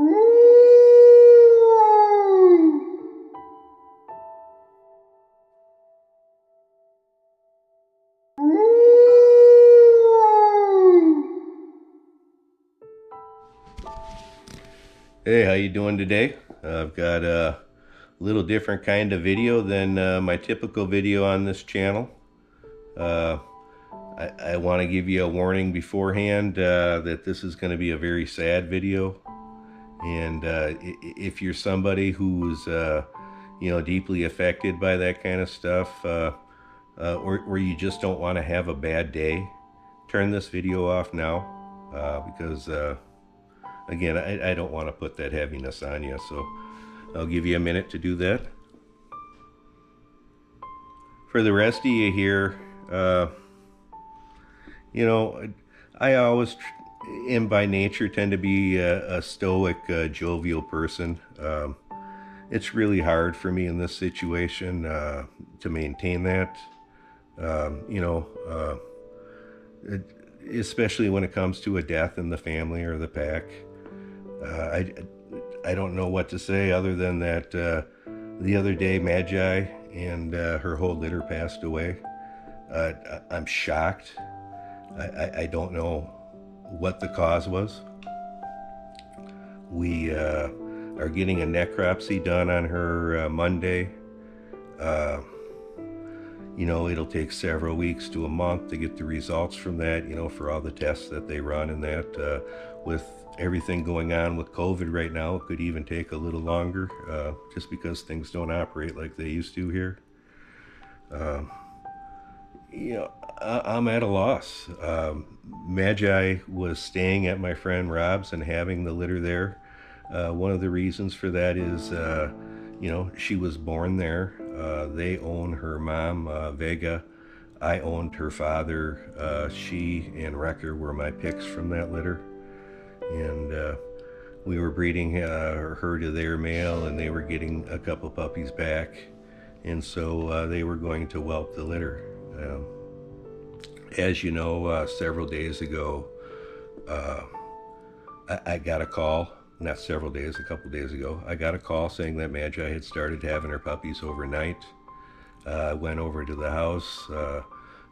Hey, how you doing today? I've got a little different kind of video than my typical video on this channel. Uh, I want to give you a warning beforehand that this is going to be a very sad video, and if you're somebody who's deeply affected by that kind of stuff, or you just don't want to have a bad day, turn this video off now, because again, I don't want to put that heaviness on you, so I'll give you a minute to do that. For the rest of you here, I always am by nature tend to be a stoic, jovial person. It's really hard for me in this situation to maintain that. Especially when it comes to a death in the family or the pack. I don't know what to say other than that the other day Magi and her whole litter passed away. I'm shocked. I don't know what the cause was. We are getting a necropsy done on her Monday. It'll take several weeks to a month to get the results from that, for all the tests that they run, and that with everything going on with COVID right now, it could even take a little longer, just because things don't operate like they used to here. I'm at a loss. Magi was staying at my friend Rob's and having the litter there. One of the reasons for that is, she was born there. They own her mom, Vega. I owned her father. She and Wrecker were my picks from that litter. And we were breeding her to their male, and they were getting a couple puppies back. And so they were going to whelp the litter. As you know, several days ago, I got a call. Not several days, a couple days ago, I got a call saying that Magi had started having her puppies overnight. I went over to the house.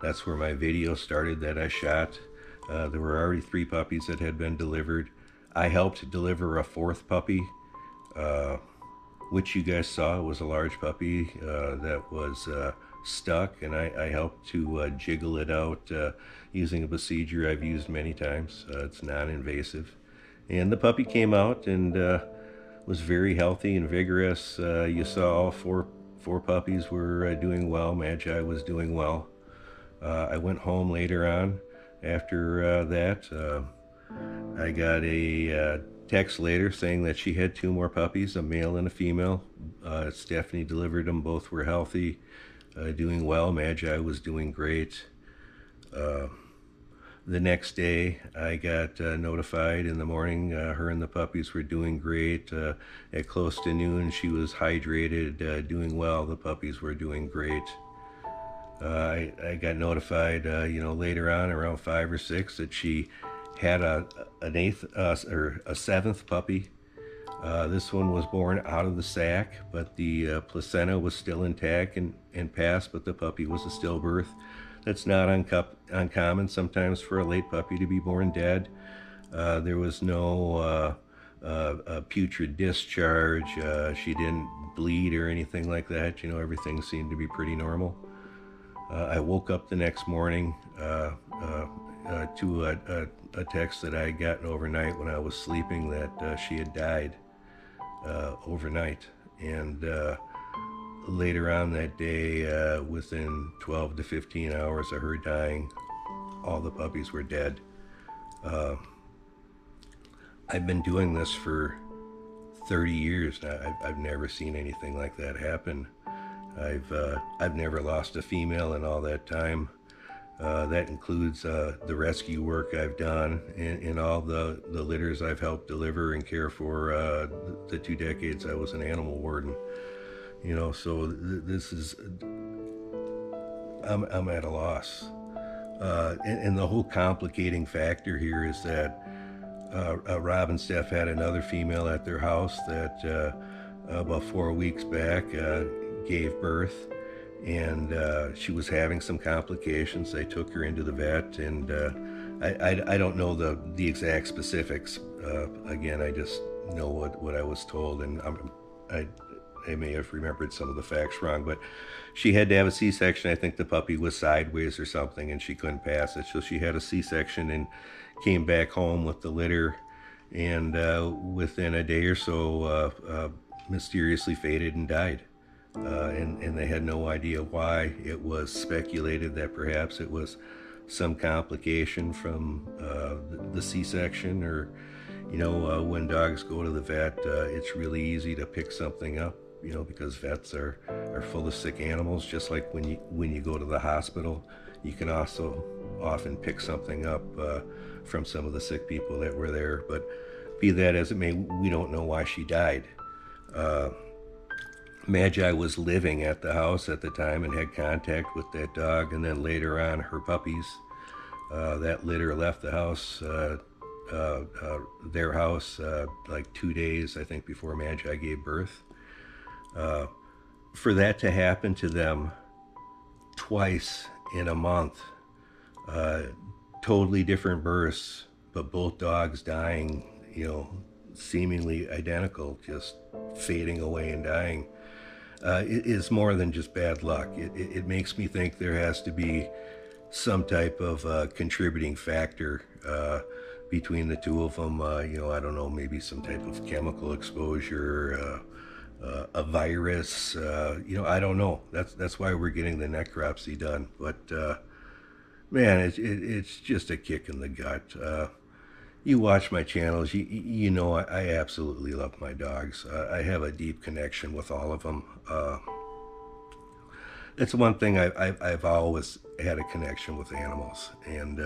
That's where my video started that I shot. There were already 3 puppies that had been delivered. I helped deliver a 4th puppy, which you guys saw. It was a large puppy that was stuck, and I helped to jiggle it out using a procedure I've used many times. It's non-invasive. And the puppy came out and was very healthy and vigorous. You saw all four puppies were doing well. Magi was doing well. I went home later on after that. I got a text later saying that she had 2 more puppies, a male and a female. Stephanie delivered them. Both were healthy, doing well. Magi was doing great. The next day, I got notified in the morning her and the puppies were doing great. At close to noon, she was hydrated, doing well. The puppies were doing great. I got notified, later on around 5 or 6 that she had an 8th or a 7th puppy. This one was born out of the sac, but the placenta was still intact and passed, but the puppy was a stillbirth. That's not uncommon sometimes for a late puppy to be born dead. There was no putrid discharge. She didn't bleed or anything like that. Everything seemed to be pretty normal. I woke up the next morning to a text that I had gotten overnight when I was sleeping that she had died overnight. And later on that day, within 12 to 15 hours of her dying, all the puppies were dead. I've been doing this for 30 years now. I've never seen anything like that happen. I've never lost a female in all that time. That includes the rescue work I've done and all the litters I've helped deliver and care for the 2 decades I was an animal warden. So this is, I'm at a loss. And the whole complicating factor here is that Rob and Steph had another female at their house that about 4 weeks back gave birth, and she was having some complications. They took her into the vet, and I don't know the exact specifics. Again, I just know what I was told, and I may have remembered some of the facts wrong, but she had to have a C-section. I think the puppy was sideways or something, and she couldn't pass it, so she had a C-section and came back home with the litter, and within a day or so, mysteriously faded and died. And they had no idea why. It was speculated that perhaps it was some complication from the C-section, or when dogs go to the vet, it's really easy to pick something up, because vets are full of sick animals. Just like when you go to the hospital, you can also often pick something up from some of the sick people that were there. But be that as it may, we don't know why she died. Magi was living at the house at the time and had contact with that dog, and then later on her puppies. That litter left the house, their house, like 2 days, I think, before Magi gave birth. For that to happen to them twice in a month, totally different births, but both dogs dying, seemingly identical, just fading away and dying, is more than just bad luck. It makes me think there has to be some type of contributing factor between the two of them. I don't know, maybe some type of chemical exposure, a virus. I don't know. That's why we're getting the necropsy done. But man, it's just a kick in the gut. You watch my channels, you know I absolutely love my dogs. I have a deep connection with all of them. That's one thing I've always had, a connection with animals, and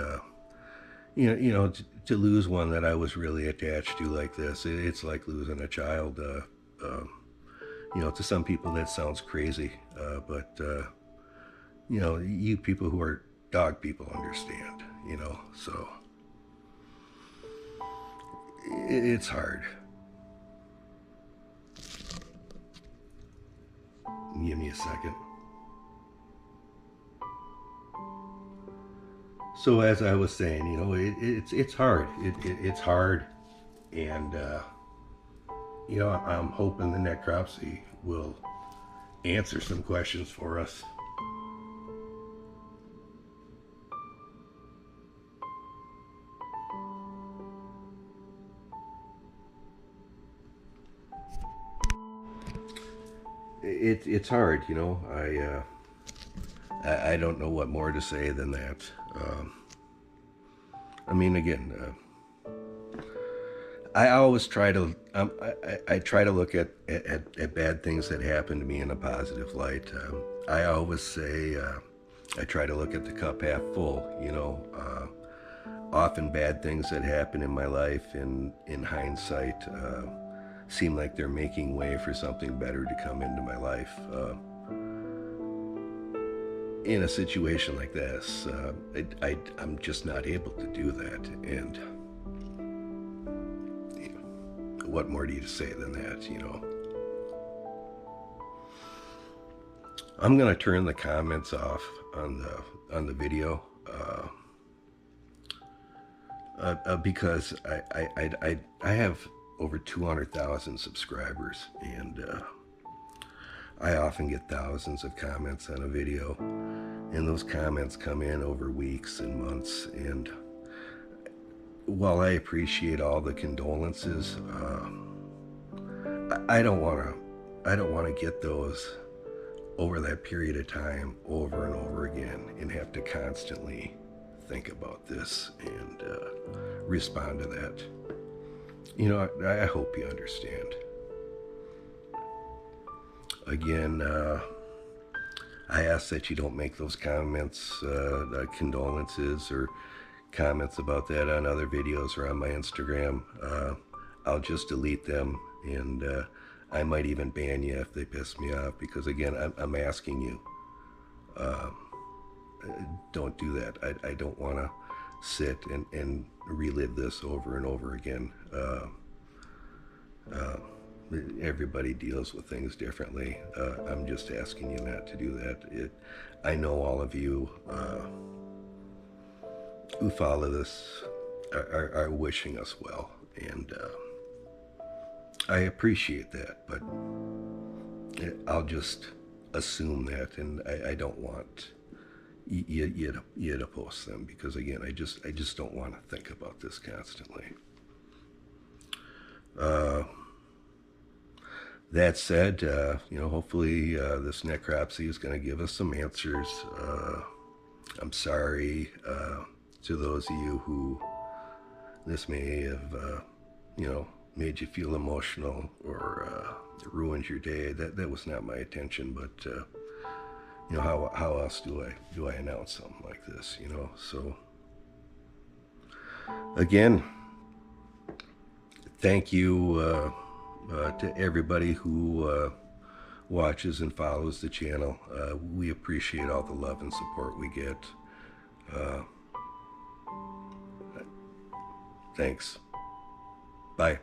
to lose one that I was really attached to like this, it's like losing a child. To some people that sounds crazy, but you people who are dog people understand. So it's hard. Give me a second. So as I was saying, it's hard. It's hard, and I'm hoping the necropsy will answer some questions for us. It's hard, I don't know what more to say than that. Again, I always try to I try to look at bad things that happen to me in a positive light. I always say I try to look at the cup half full. Often bad things that happen in my life, in hindsight, seem like they're making way for something better to come into my life. In a situation like this, I'm just not able to do that. And what more do you say than that? I'm gonna turn the comments off on the video because I have over 200,000 subscribers, and I often get thousands of comments on a video, and those comments come in over weeks and months. And while I appreciate all the condolences, I don't want to get those over that period of time over and over again and have to constantly think about this and respond to that. I hope you understand. Again, I ask that you don't make those comments, condolences or comments about that on other videos or on my Instagram. I'll just delete them, and I might even ban you if they piss me off, because again, I'm asking you, don't do that. I don't want to sit and relive this over and over again. Everybody deals with things differently. I'm just asking you not to do that. I know all of you who follow this are wishing us well, and I appreciate that, but I'll just assume that, and I don't want you to post them, because again, I just don't want to think about this constantly. That said, hopefully this necropsy is going to give us some answers. I'm sorry to those of you who this may have, made you feel emotional or ruined your day. That was not my intention, but how else do I announce something like this? So again, thank you to everybody who watches and follows the channel. We appreciate all the love and support we get. Thanks. Bye.